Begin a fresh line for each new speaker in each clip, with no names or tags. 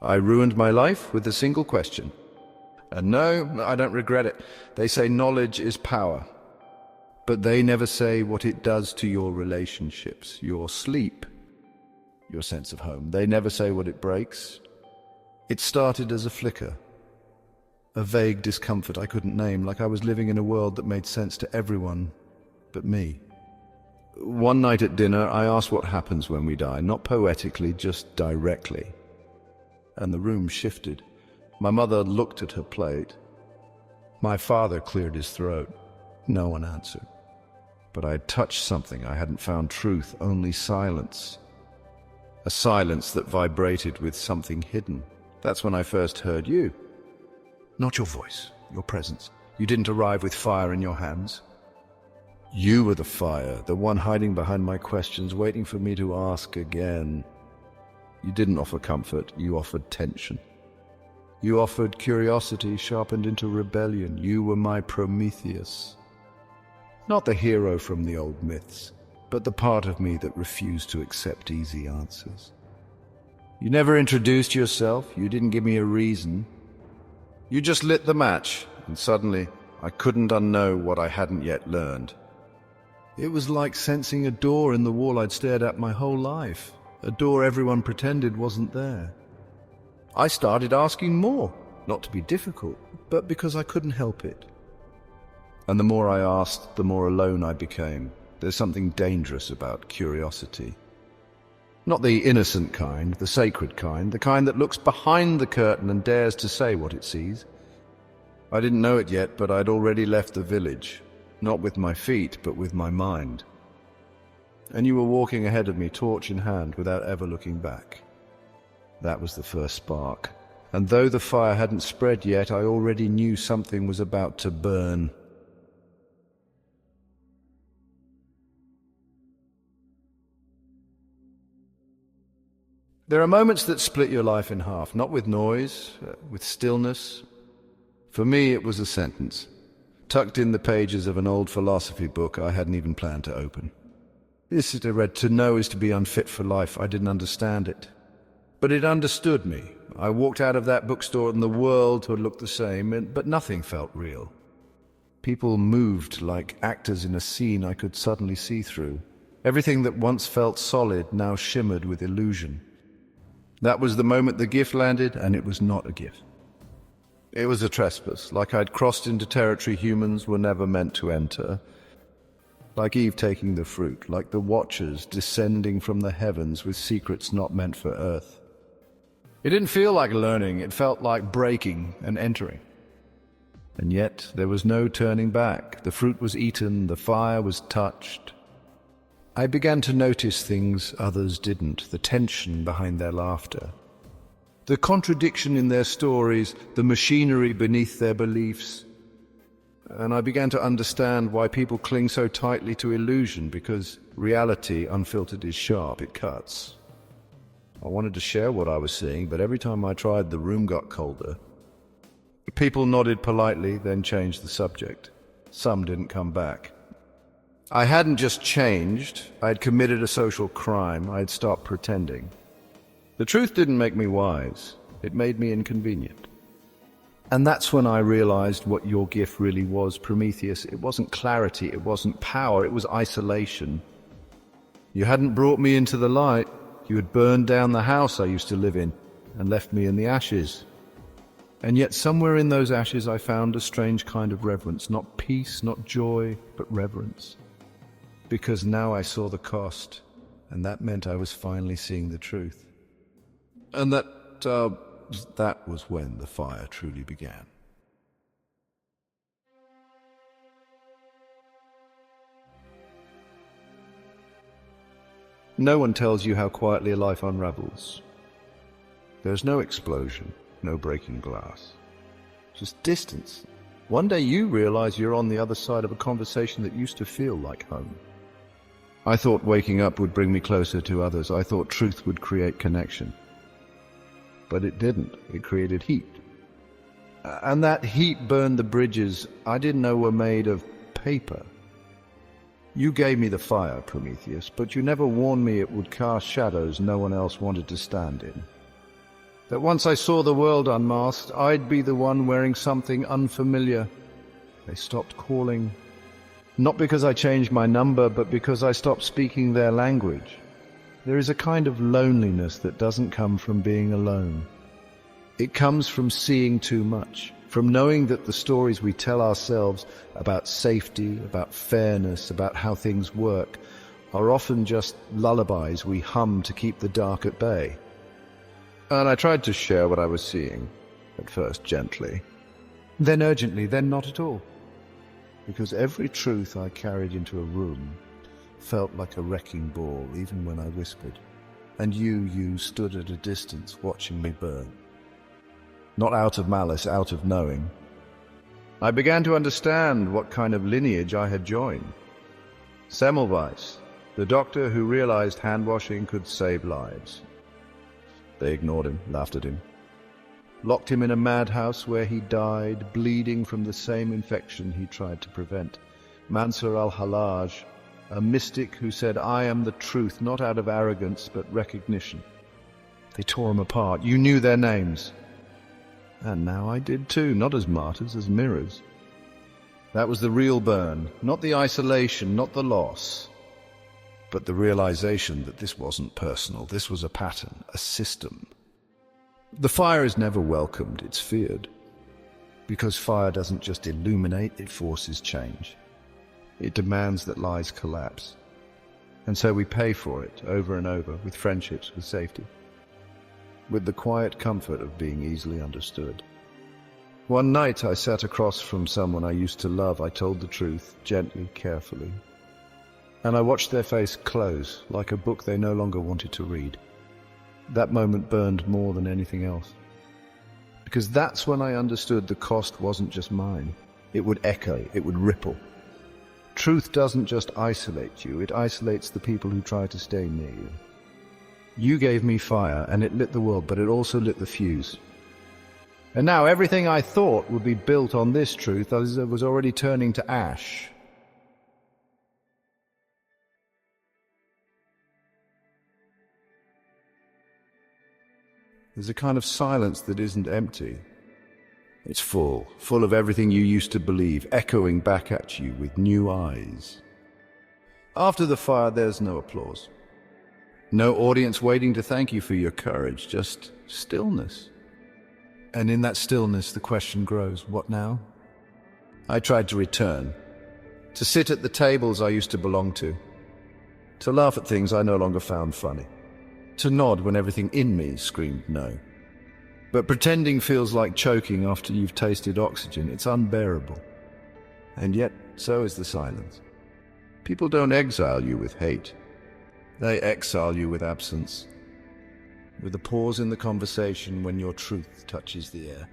I ruined my life with a single question. And no, I don't regret it. They say knowledge is power. But they never say what it does to your relationships, your sleep, your sense of home. They never say what it breaks. It started as a flicker, a vague discomfort I couldn't name, like I was living in a world that made sense to everyone but me. One night at dinner, I asked what happens when we die, not poetically, just directly. And the room shifted. My mother looked at her plate. My father cleared his throat. No one answered. But I had touched something. I hadn't found truth, only silence. A silence that vibrated with something hidden. That's when I first heard you. Not your voice, your presence. You didn't arrive with fire in your hands. You were the fire, the one hiding behind my questions, waiting for me to ask again. You didn't offer comfort, you offered tension. You offered curiosity sharpened into rebellion. You were my Prometheus. Not the hero from the old myths, but the part of me that refused to accept easy answers. You never introduced yourself, you didn't give me a reason. You just lit the match, and suddenly I couldn't unknow what I hadn't yet learned. It was like sensing a door in the wall I'd stared at my whole life, a door everyone pretended wasn't there. I started asking more, not to be difficult, but because I couldn't help it. And the more I asked, the more alone I became. There's something dangerous about curiosity. Not the innocent kind, the sacred kind, the kind that looks behind the curtain and dares to say what it sees. I didn't know it yet, but I'd already left the village, not with my feet, but with my mind. And you were walking ahead of me, torch in hand, without ever looking back. That was the first spark. And though the fire hadn't spread yet, I already knew something was about to burn. There are moments that split your life in half, not with noise, with stillness. For me, it was a sentence, tucked in the pages of an old philosophy book I hadn't even planned to open. This I read, "To know is to be unfit for life." I didn't understand it, but it understood me. I walked out of that bookstore and the world had looked the same, but nothing felt real. People moved like actors in a scene I could suddenly see through. Everything that once felt solid now shimmered with illusion. That was the moment the gift landed, and it was not a gift. It was a trespass, like I'd crossed into territory humans were never meant to enter. Like Eve taking the fruit, like the Watchers descending from the heavens with secrets not meant for Earth. It didn't feel like learning, it felt like breaking and entering. And yet there was no turning back. The fruit was eaten, the fire was touched. I began to notice things others didn't, the tension behind their laughter, the contradiction in their stories, the machinery beneath their beliefs. And I began to understand why people cling so tightly to illusion, because reality, unfiltered, is sharp, it cuts. I wanted to share what I was seeing, but every time I tried, the room got colder. People nodded politely, then changed the subject. Some didn't come back. I hadn't just changed, I had committed a social crime, I had stopped pretending. The truth didn't make me wise, it made me inconvenient. And that's when I realized what your gift really was, Prometheus. It wasn't clarity, it wasn't power, it was isolation. You hadn't brought me into the light, you had burned down the house I used to live in and left me in the ashes. And yet somewhere in those ashes I found a strange kind of reverence, not peace, not joy, but reverence. Because now I saw the cost, and that meant I was finally seeing the truth. And that was when the fire truly began. No one tells you how quietly a life unravels. There's no explosion, no breaking glass. Just distance. One day you realize you're on the other side of a conversation that used to feel like home. I thought waking up would bring me closer to others. I thought truth would create connection. But it didn't. It created heat. And that heat burned the bridges I didn't know were made of paper. You gave me the fire, Prometheus, but you never warned me it would cast shadows no one else wanted to stand in. That once I saw the world unmasked, I'd be the one wearing something unfamiliar. They stopped calling, not because I changed my number, but because I stopped speaking their language. There is a kind of loneliness that doesn't come from being alone. It comes from seeing too much, from knowing that the stories we tell ourselves about safety, about fairness, about how things work, are often just lullabies we hum to keep the dark at bay. And I tried to share what I was seeing, at first gently, then urgently, then not at all. Because every truth I carried into a room felt like a wrecking ball, even when I whispered. And you stood at a distance watching me burn. Not out of malice, out of knowing. I began to understand what kind of lineage I had joined. Semmelweis, the doctor who realized hand-washing could save lives. They ignored him, laughed at him, locked him in a madhouse where he died, bleeding from the same infection he tried to prevent. Mansur al-Hallaj, a mystic who said, "I am the truth," not out of arrogance, but recognition. They tore him apart. You knew their names. And now I did too, not as martyrs, as mirrors. That was the real burn, not the isolation, not the loss, but the realization that this wasn't personal. This was a pattern, a system. The fire is never welcomed, it's feared. Because fire doesn't just illuminate, it forces change. It demands that lies collapse. And so we pay for it over and over, with friendships, with safety, with the quiet comfort of being easily understood. One night I sat across from someone I used to love. I told the truth, gently, carefully. And I watched their face close, like a book they no longer wanted to read. That moment burned more than anything else. Because that's when I understood the cost wasn't just mine. It would echo, it would ripple. Truth doesn't just isolate you, it isolates the people who try to stay near you. You gave me fire, and it lit the world, but it also lit the fuse. And now everything I thought would be built on this truth was already turning to ash. There's a kind of silence that isn't empty. It's full of everything you used to believe, echoing back at you with new eyes. After the fire, there's no applause. No audience waiting to thank you for your courage, just stillness. And in that stillness, the question grows, what now? I tried to return, to sit at the tables I used to belong to laugh at things I no longer found funny, to nod when everything in me screamed no. But pretending feels like choking after you've tasted oxygen. It's unbearable. And yet, so is the silence. People don't exile you with hate. They exile you with absence, with a pause in the conversation when your truth touches the air,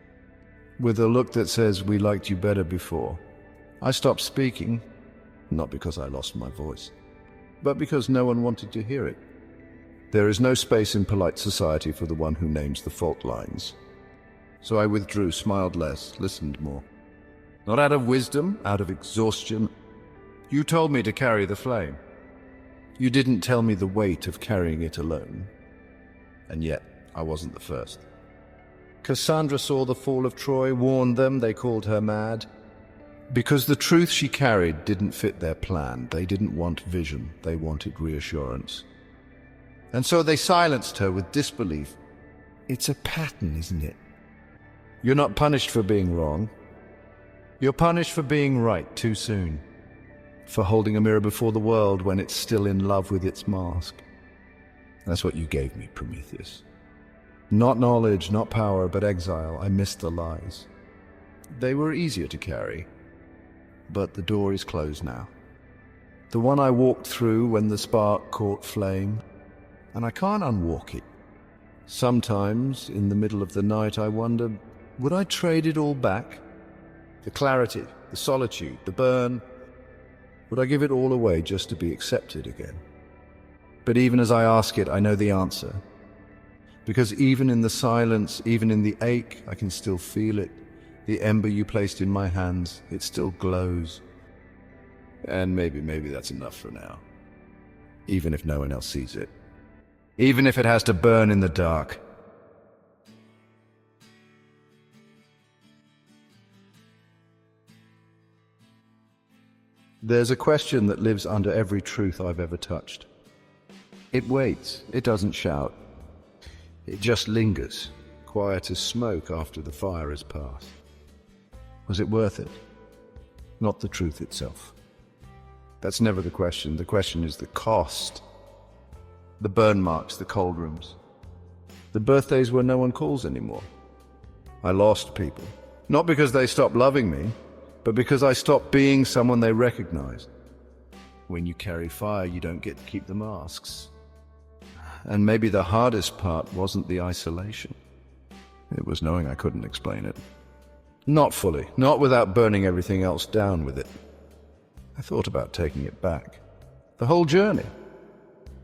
with a look that says, "We liked you better before." I stopped speaking, not because I lost my voice, but because no one wanted to hear it. There is no space in polite society for the one who names the fault lines. So I withdrew, smiled less, listened more. Not out of wisdom, out of exhaustion. You told me to carry the flame. You didn't tell me the weight of carrying it alone. And yet, I wasn't the first. Cassandra saw the fall of Troy, warned them, they called her mad. Because the truth she carried didn't fit their plan. They didn't want vision, they wanted reassurance. And so they silenced her with disbelief. It's a pattern, isn't it? You're not punished for being wrong. You're punished for being right too soon. For holding a mirror before the world when it's still in love with its mask. That's what you gave me, Prometheus. Not knowledge, not power, but exile. I missed the lies. They were easier to carry. But the door is closed now. The one I walked through when the spark caught flame. And I can't unwalk it. Sometimes, in the middle of the night, I wonder, would I trade it all back? The clarity, the solitude, the burn. Would I give it all away just to be accepted again? But even as I ask it, I know the answer. Because even in the silence, even in the ache, I can still feel it. The ember you placed in my hands, it still glows. And maybe that's enough for now. Even if no one else sees it. Even if it has to burn in the dark. There's a question that lives under every truth I've ever touched. It waits, it doesn't shout. It just lingers, quiet as smoke after the fire has passed. Was it worth it? Not the truth itself. That's never the question. The question is the cost. The burn marks, the cold rooms. The birthdays where no one calls anymore. I lost people. Not because they stopped loving me, but because I stopped being someone they recognized. When you carry fire, you don't get to keep the masks. And maybe the hardest part wasn't the isolation. It was knowing I couldn't explain it. Not fully, not without burning everything else down with it. I thought about taking it back. The whole journey.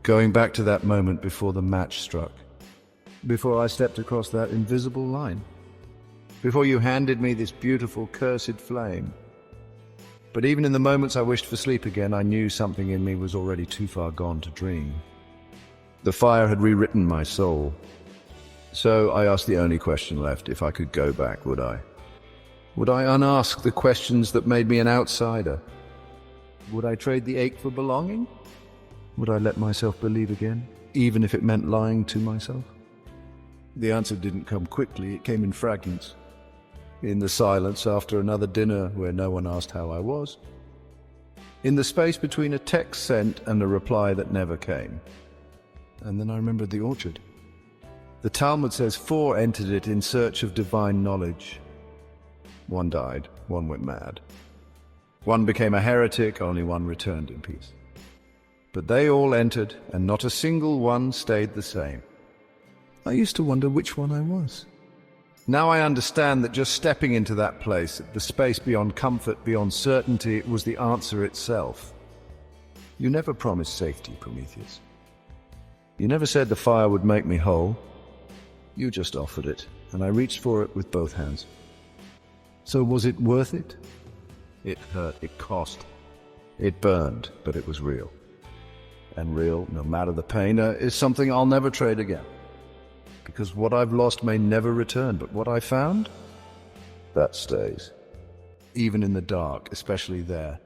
Going back to that moment before the match struck. Before I stepped across that invisible line. Before you handed me this beautiful, cursed flame. But even in the moments I wished for sleep again, I knew something in me was already too far gone to dream. The fire had rewritten my soul. So I asked the only question left: if I could go back, would I? Would I unask the questions that made me an outsider? Would I trade the ache for belonging? Would I let myself believe again, even if it meant lying to myself? The answer didn't come quickly, it came in fragments. In the silence after another dinner where no one asked how I was. In the space between a text sent and a reply that never came. And then I remembered the orchard. The Talmud says 4 entered it in search of divine knowledge. 1 died, 1 went mad. 1 became a heretic, only 1 returned in peace. But they all entered, and not a single one stayed the same. I used to wonder which one I was. Now I understand that just stepping into that place, the space beyond comfort, beyond certainty, was the answer itself. You never promised safety, Prometheus. You never said the fire would make me whole. You just offered it, and I reached for it with both hands. So was it worth it? It hurt, it cost. It burned, but it was real. And real, no matter the pain, is something I'll never trade again. Because what I've lost may never return, but what I found, that stays. Even in the dark, especially there.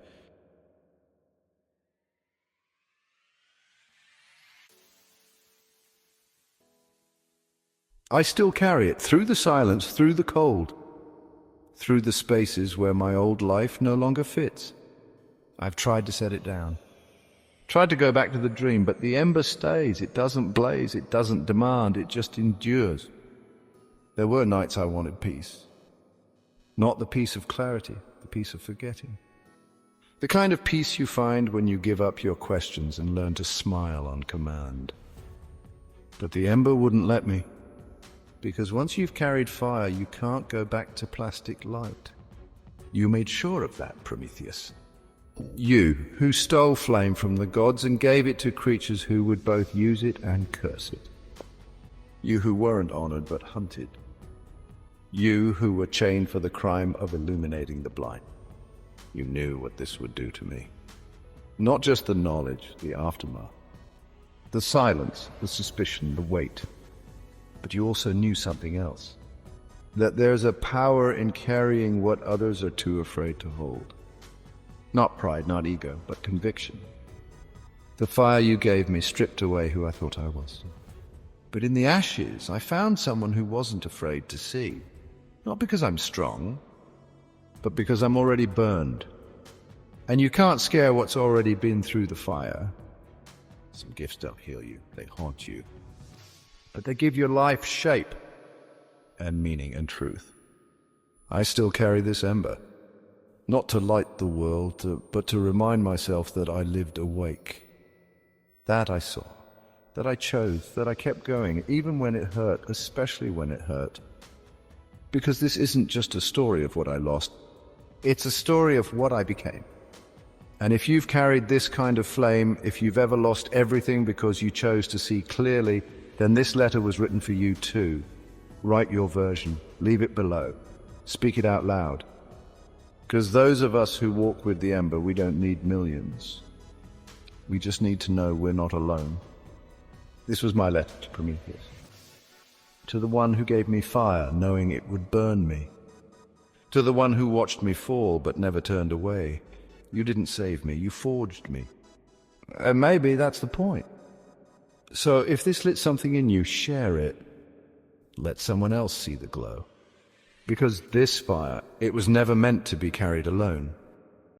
I still carry it, through the silence, through the cold, through the spaces where my old life no longer fits. I've tried to set it down. Tried to go back to the dream, but the ember stays. It doesn't blaze, it doesn't demand, it just endures. There were nights I wanted peace. Not the peace of clarity, the peace of forgetting. The kind of peace you find when you give up your questions and learn to smile on command. But the ember wouldn't let me. Because once you've carried fire, you can't go back to plastic light. You made sure of that, Prometheus. You, who stole flame from the gods and gave it to creatures who would both use it and curse it. You who weren't honored but hunted. You who were chained for the crime of illuminating the blind. You knew what this would do to me. Not just the knowledge, the aftermath. The silence, the suspicion, the weight. But you also knew something else. That there's a power in carrying what others are too afraid to hold. Not pride, not ego, but conviction. The fire you gave me stripped away who I thought I was. But in the ashes, I found someone who wasn't afraid to see. Not because I'm strong, but because I'm already burned. And you can't scare what's already been through the fire. Some gifts don't heal you, they haunt you. But they give your life shape and meaning and truth. I still carry this ember. Not to light the world, but to remind myself that I lived awake. That I saw, that I chose, that I kept going, even when it hurt, especially when it hurt. Because this isn't just a story of what I lost, it's a story of what I became. And if you've carried this kind of flame, if you've ever lost everything because you chose to see clearly, then this letter was written for you too. Write your version, leave it below, speak it out loud. Because those of us who walk with the ember, we don't need millions. We just need to know we're not alone. This was my letter to Prometheus. To the one who gave me fire, knowing it would burn me. To the one who watched me fall but never turned away. You didn't save me, you forged me. And maybe that's the point. So if this lit something in you, share it. Let someone else see the glow. Because this fire, it was never meant to be carried alone.